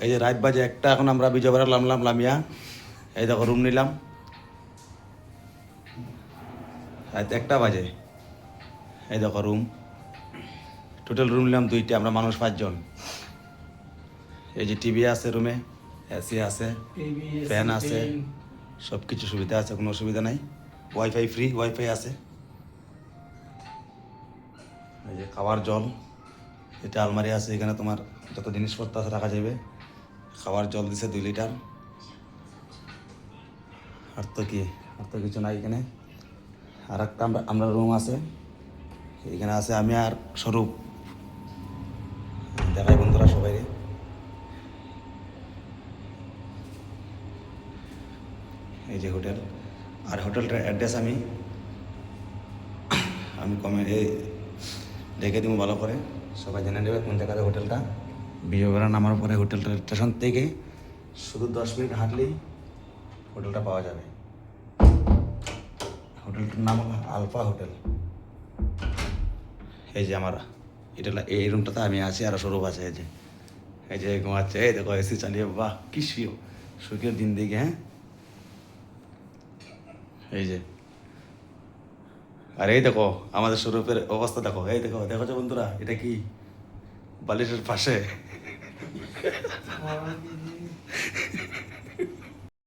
এই যে রাত বাজে একটা, এখন আমরা বিজয়বাড়া নামলাম লামিয়া। এই দেখো রুম নিলাম, রাত 1টা বাজে। এই দেখো রুম, টোটাল রুম নিলাম 2টা, আমরা মানুষ 5 জন। এই যে টিভি আছে রুমে, এসি আছে, ফ্যান আছে, সব কিছু সুবিধা আছে, কোনো অসুবিধা নাই। ওয়াইফাই ফ্রি, ওয়াইফাই আছে। এই যে খাওয়ার জল, এটা আলমারি আছে, এখানে তোমার যত জিনিসপত্র আছে রাখা যাবে। খাওয়ার জল দিছে 2 লিটার। আর তো কি, আর তো কিছু নাই এখানে। আর একটা আমরা রুম আছে, এখানে আছে আমি আর স্বরূপ। দেখাই বন্ধুরা সবাই। এই যে হোটেল, আর হোটেলটার অ্যাড্রেস আমি রেখে দিব ভালো করে, সবাই জেনে নেবে কোন জায়গাতে হোটেলটা। বিজয়বাড়া নামার পরে হোটেলটা স্টেশন থেকে শুধু 10 মিনিট হাঁটলেই হোটেলটা পাওয়া যাবে। হোটেলটার নাম হলো আলফা হোটেল। এই যে আমার এটা, এই রুমটাতে আমি আছি আর স্বরূপ আছে। এই যে ঘুমাচ্ছে, এই দেখো এসি চালিয়ে, বাহ কি সুখের দিন দিকে। হ্যাঁ, এই যে, আর এই দেখো আমাদের স্বরূপের অবস্থা দেখো। এই দেখো, দেখো যে বন্ধুরা, এটা কি বালিশের পাশে